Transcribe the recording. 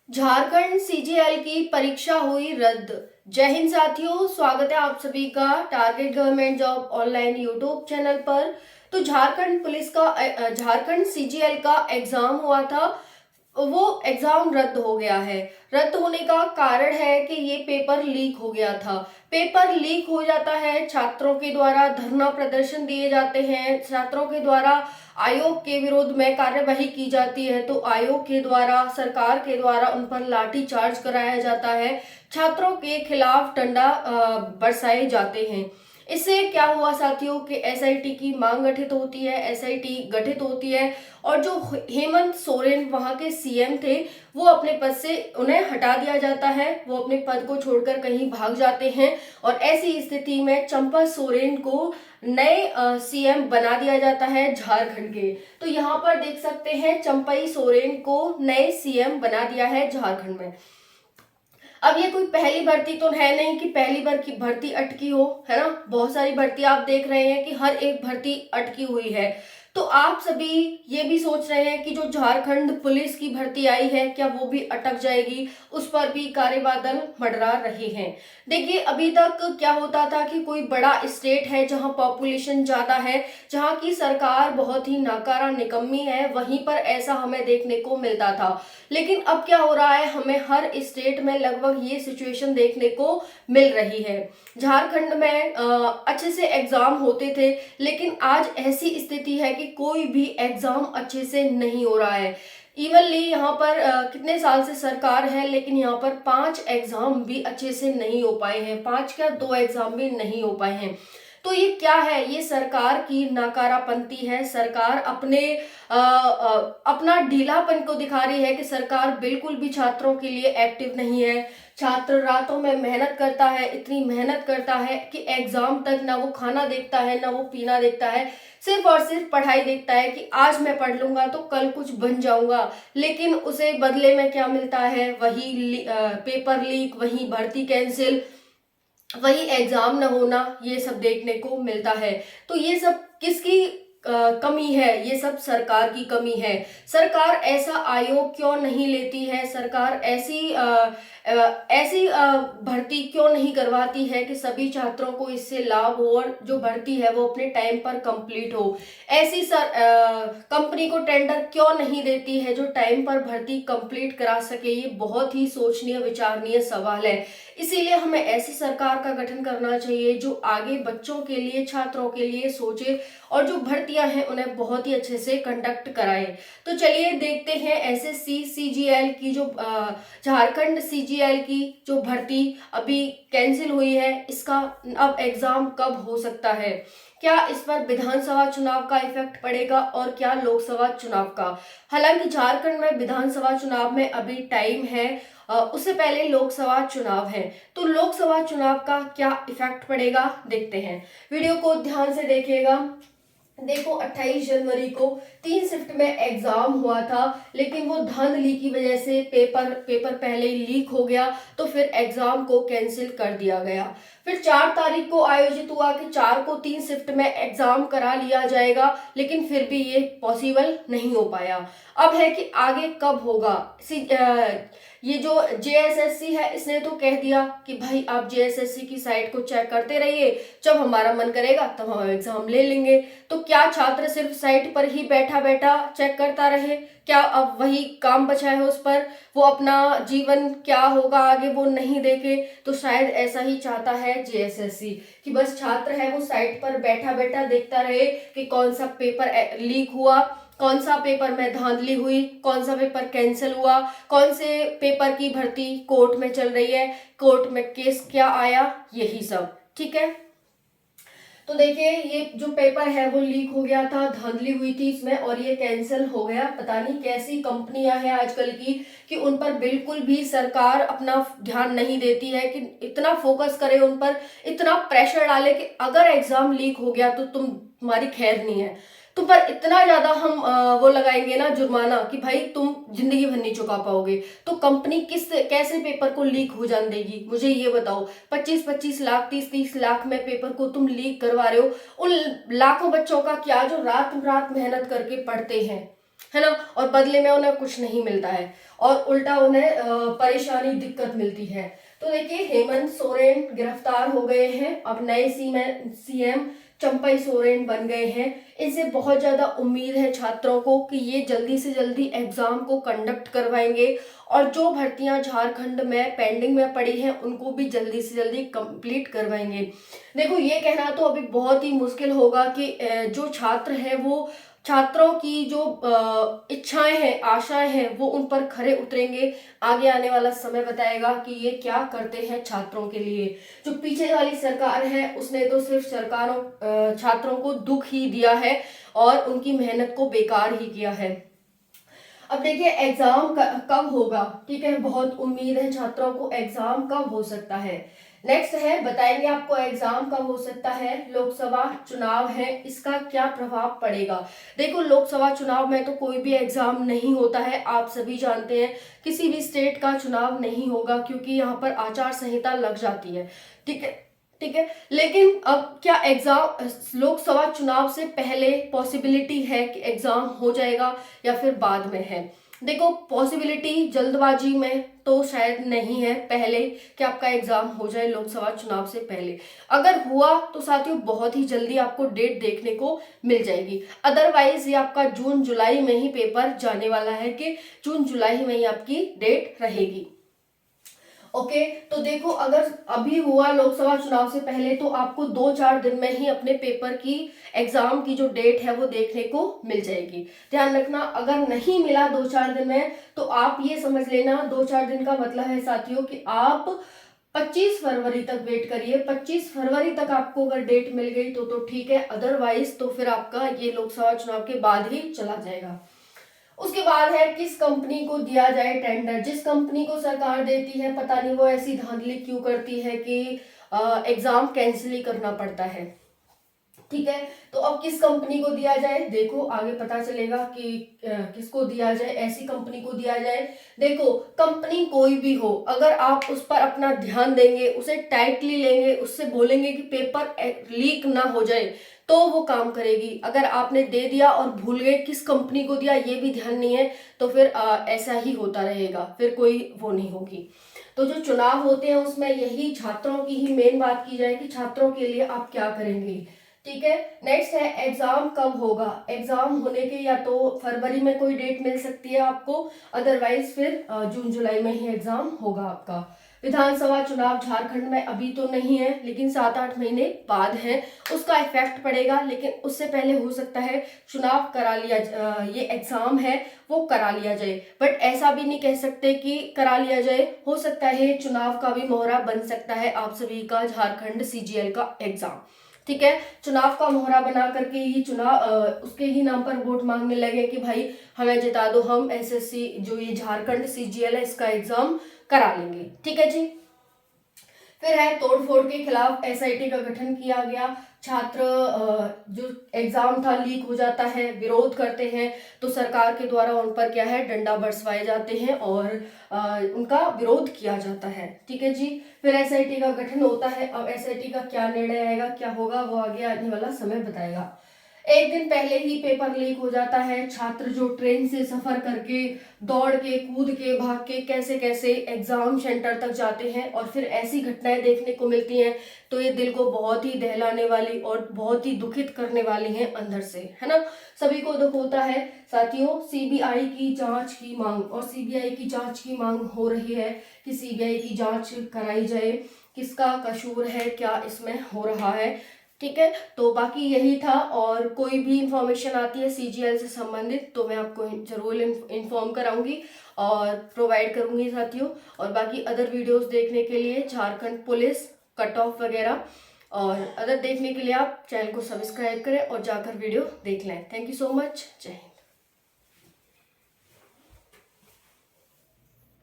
Jharkhand CGL की परीक्षा हुई रद्द। जय हिंद साथियों, स्वागत है आप सभी का target government job online YouTube channel पर। तो झारखंड पुलिस का झारखंड सीजीएल का एग्जाम हुआ था, वो एग्जाम रद्द हो गया है। रद्द होने का कारण है कि ये पेपर लीक हो गया था। पेपर लीक हो जाता है, छात्रों के द्वारा धरना प्रदर्शन दिए जाते हैं, छात्रों के द्वारा आयोग के विरोध में कार्यवाही की जाती है, तो आयोग के द्वारा, सरकार के द्वारा उन पर लाठी चार्ज कराया जाता है, छात्रों के खिलाफ डंडा बरसाए जाते हैं। इससे क्या हुआ साथियों कि एसआईटी की मांग गठित होती है, एसआईटी गठित होती है और जो हेमंत सोरेन वहां के सीएम थे वो अपने पद से उन्हें हटा दिया जाता है, वो अपने पद को छोड़कर कहीं भाग जाते हैं और ऐसी स्थिति में चंपा सोरेन को नए सीएम बना दिया जाता है झारखंड के। तो यहाँ पर देख सकते हैं चंपई सोरेन को नए सीएम बना दिया है झारखंड में। अब ये कोई पहली भर्ती तो है नहीं कि पहली बार की भर्ती अटकी हो, है ना। बहुत सारी भर्ती आप देख रहे हैं कि हर एक भर्ती अटकी हुई है। तो आप सभी ये भी सोच रहे हैं कि जो झारखंड पुलिस की भर्ती आई है क्या वो भी अटक जाएगी, उस पर भी काले बादल मंडरा रहे हैं। देखिए, अभी तक क्या होता था कि कोई बड़ा स्टेट है जहां पॉपुलेशन ज्यादा है, जहां की सरकार बहुत ही नाकारा निकम्मी है, वहीं पर ऐसा हमें देखने को मिलता था। लेकिन अब क्या हो रहा है, हमें हर स्टेट में लगभग ये सिचुएशन देखने को मिल रही है। झारखंड में अच्छे से एग्जाम होते थे, लेकिन आज ऐसी स्थिति है कि कोई भी एग्जाम अच्छे से नहीं हो रहा है। इवनली यहाँ पर कितने साल से सरकार है, लेकिन यहाँ पर 5 एग्जाम भी अच्छे से नहीं हो पाए हैं, 5 क्या 2 एग्जाम भी नहीं हो पाए हैं। तो ये क्या है, ये सरकार की नाकारापंती है। सरकार अपना ढीलापन को दिखा रही है कि सरकार बिल्कुल भी छात्रों के लिए एक्टिव नहीं है। छात्र रातों में मेहनत करता है, इतनी मेहनत करता है कि एग्जाम तक ना वो खाना देखता है ना वो पीना देखता है, सिर्फ और सिर्फ पढ़ाई देखता है कि आज मैं पढ़ लूंगा तो कल कुछ बन जाऊंगा। लेकिन उसे बदले में क्या मिलता है, वही पेपर लीक, वही भर्ती कैंसिल, वही एग्जाम न होना, ये सब देखने को मिलता है। तो ये सब किसकी कमी है, ये सब सरकार की कमी है। सरकार ऐसा आयोग क्यों नहीं लेती है, सरकार ऐसी भर्ती क्यों नहीं करवाती है कि सभी छात्रों को इससे लाभ हो और जो भर्ती है वो अपने टाइम पर कंप्लीट हो। ऐसी कंपनी को टेंडर क्यों नहीं देती है जो टाइम पर भर्ती कंप्लीट करा सके। ये बहुत ही सोचनीय विचारणीय सवाल है। इसीलिए हमें ऐसी सरकार का गठन करना चाहिए जो आगे बच्चों के लिए, छात्रों के लिए सोचे और जो भर्तियां हैं उन्हें बहुत ही अच्छे से कंडक्ट कराए। तो चलिए देखते हैं एसएससी सीजीएल की जो झारखंड सीजीएल की जो भर्ती अभी कैंसिल हुई है, इसका अब एग्जाम कब हो सकता है, क्या इस पर विधानसभा चुनाव का इफेक्ट पड़ेगा और क्या लोकसभा चुनाव का। हालांकि झारखंड में विधानसभा चुनाव में अभी टाइम है, उससे पहले लोकसभा चुनाव है। तो लोकसभा चुनाव का क्या इफेक्ट पड़ेगा देखते हैं। वीडियो को ध्यान से देखिएगा। देखो, 28 जनवरी को 3 शिफ्ट में एग्जाम हुआ था, लेकिन वो धांधली की वजह से पेपर पहले ही लीक हो गया, तो फिर एग्जाम को कैंसिल कर दिया गया। फिर 4 तारीख को आयोजित हुआ कि 4 को 3 शिफ्ट में एग्जाम करा लिया जाएगा, लेकिन फिर भी ये पॉसिबल नहीं हो पाया। अब है कि आगे कब होगा। ये जो जेएसएससी है इसने तो कह दिया कि भाई आप जेएसएससी की साइट को चेक करते रहिए, जब हमारा मन करेगा तब हम एग्जाम ले लेंगे। तो क्या छात्र सिर्फ साइट पर ही बैठा बैठा चेक करता रहे, क्या अब वही काम बचा है उस पर, वो अपना जीवन क्या होगा आगे वो नहीं देखे। तो शायद ऐसा ही चाहता है जेएसएससी कि बस छात्र है वो साइट पर बैठा बैठा देखता रहे कि कौन सा पेपर लीक हुआ, कौन सा पेपर में धांधली हुई, कौन सा पेपर कैंसिल हुआ, कौन से पेपर की भर्ती कोर्ट में चल रही है, कोर्ट में केस क्या आया, यही सब। ठीक है, तो देखिए ये जो पेपर है वो लीक हो गया था, धांधली हुई थी इसमें और ये कैंसिल हो गया। पता नहीं कैसी कंपनियां हैं आजकल की कि उन पर बिल्कुल भी सरकार अपना ध्यान नहीं देती है, कि इतना फोकस करे उन पर, इतना प्रेशर डाले कि अगर एग्जाम लीक हो गया तो तुम्हारी खैर नहीं है, तुम पर इतना ज्यादा हम वो लगाएंगे ना जुर्माना कि भाई तुम जिंदगी भर नहीं चुका पाओगे। तो कंपनी कैसे पेपर को लीक हो जाने देगी, मुझे ये बताओ। 25-25 लाख, 30-30 लाख में पेपर को तुम लीक करवा रहे हो। उन लाखों बच्चों का क्या जो रात रात मेहनत करके पढ़ते हैं, है ना, और बदले में उन्हें कुछ नहीं मिलता है और उल्टा उन्हें परेशानी दिक्कत मिलती है। तो देखिए हेमंत सोरेन गिरफ्तार हो गए हैं, अब नए सीएम चंपई सोरेन बन गए हैं। इनसे बहुत ज्यादा उम्मीद है छात्रों को कि ये जल्दी से जल्दी एग्जाम को कंडक्ट करवाएंगे और जो भर्तियां झारखंड में पेंडिंग में पड़ी हैं उनको भी जल्दी से जल्दी कंप्लीट करवाएंगे। देखो ये कहना तो अभी बहुत ही मुश्किल होगा कि जो छात्र है वो छात्रों की जो इच्छाएं हैं आशाएं हैं वो उन पर खरे उतरेंगे। आगे आने वाला समय बताएगा कि ये क्या करते हैं छात्रों के लिए। जो पीछे वाली सरकार है उसने तो सिर्फ छात्रों को दुख ही दिया है और उनकी मेहनत को बेकार ही किया है। अब देखिए एग्जाम कब होगा, ठीक है, बहुत उम्मीद है छात्रों को एग्जाम कब हो सकता है। नेक्स्ट है बताएंगे आपको एग्जाम कब हो सकता है। लोकसभा चुनाव है, इसका क्या प्रभाव पड़ेगा। देखो लोकसभा चुनाव में तो कोई भी एग्जाम नहीं होता है, आप सभी जानते हैं किसी भी स्टेट का चुनाव नहीं होगा क्योंकि यहाँ पर आचार संहिता लग जाती है, ठीक है ठीक है। लेकिन अब क्या एग्जाम लोकसभा चुनाव से पहले पॉसिबिलिटी है कि एग्जाम हो जाएगा या फिर बाद में है। देखो पॉसिबिलिटी जल्दबाजी में तो शायद नहीं है पहले कि आपका एग्जाम हो जाए लोकसभा चुनाव से पहले। अगर हुआ तो साथियों बहुत ही जल्दी आपको डेट देखने को मिल जाएगी, अदरवाइज ये आपका जून जुलाई में ही पेपर जाने वाला है कि जून जुलाई में ही आपकी डेट रहेगी। ओके तो देखो अगर अभी हुआ लोकसभा चुनाव से पहले तो आपको 2-4 दिन में ही अपने पेपर की एग्जाम की जो डेट है वो देखने को मिल जाएगी। ध्यान रखना अगर नहीं मिला 2-4 दिन में तो आप ये समझ लेना 2-4 दिन का मतलब है साथियों कि आप 25 फरवरी तक वेट करिए। 25 फरवरी तक आपको अगर डेट मिल गई तो ठीक है, अदरवाइज तो फिर आपका ये लोकसभा चुनाव के बाद ही चला जाएगा। उसके बाद है किस कंपनी को दिया जाए टेंडर। जिस कंपनी को सरकार देती है पता नहीं वो ऐसी धांधली क्यों करती है कि एग्जाम कैंसिल ही करना पड़ता है, ठीक है। तो अब किस कंपनी को दिया जाए, देखो आगे पता चलेगा कि किसको दिया जाए, ऐसी कंपनी को दिया जाए। देखो कंपनी कोई भी हो, अगर आप उस पर अपना ध्यान देंगे, उसे टाइटली लेंगे, उससे बोलेंगे कि पेपर लीक ना हो जाए तो वो काम करेगी। अगर आपने दे दिया और भूल गए किस कंपनी को दिया ये भी ध्यान नहीं है तो फिर ऐसा ही होता रहेगा, फिर कोई वो नहीं होगी। तो जो चुनाव होते हैं उसमें यही छात्रों की ही मेन बात की जाए कि छात्रों के लिए आप क्या करेंगे, ठीक है। नेक्स्ट है एग्जाम कब होगा। एग्जाम होने के या तो फरवरी में कोई डेट मिल सकती है आपको, अदरवाइज फिर जून जुलाई में ही एग्जाम होगा आपका। विधानसभा चुनाव झारखंड में अभी तो नहीं है लेकिन 7-8 महीने बाद है, उसका इफेक्ट पड़ेगा। लेकिन उससे पहले हो सकता है चुनाव करा लिया, ये एग्जाम है वो करा लिया जाए। बट ऐसा भी नहीं कह सकते कि करा लिया जाए, हो सकता है चुनाव का भी मोहरा बन सकता है आप सभी का झारखंड सीजीएल का एग्जाम, ठीक है। चुनाव का मोहरा बना करके ही चुनाव उसके ही नाम पर वोट मांगने लगे कि भाई हमें जिता दो, हम एसएससी जो ये झारखंड सीजीएल है इसका एग्जाम करा लेंगे, ठीक है जी। फिर है तोड़फोड़ के खिलाफ एसआईटी का गठन किया गया। छात्र जो एग्जाम था लीक हो जाता है, विरोध करते हैं तो सरकार के द्वारा उन पर क्या है डंडा बरसवाए जाते हैं और उनका विरोध किया जाता है, ठीक है जी। फिर एसआईटी का गठन होता है। अब एसआईटी का क्या निर्णय आएगा, क्या होगा, वो आगे आने वाला समय बताएगा। एक दिन पहले ही पेपर लीक हो जाता है। छात्र जो ट्रेन से सफर करके दौड़ के कूद के भाग के कैसे कैसे एग्जाम सेंटर तक जाते हैं और फिर ऐसी घटनाएं देखने को मिलती हैं तो ये दिल को बहुत ही दहलाने वाली और बहुत ही दुखित करने वाली हैं अंदर से, है ना। सभी को दुख होता है साथियों। सीबीआई की जांच की मांग, और सीबीआई की जांच की मांग हो रही है कि सीबीआई की जांच कराई जाए, किसका कसूर है, क्या इसमें हो रहा है, ठीक है। तो बाकी यही था, और कोई भी इंफॉर्मेशन आती है सीजीएल से संबंधित तो मैं आपको जरूर इन्फॉर्म कराऊंगी और प्रोवाइड करूंगी साथियों। और बाकी अदर वीडियोस देखने के लिए झारखंड पुलिस कट ऑफ वगैरह और अदर देखने के लिए आप चैनल को सब्सक्राइब करें और जाकर वीडियो देख लें। थैंक यू सो मच, जय हिंद।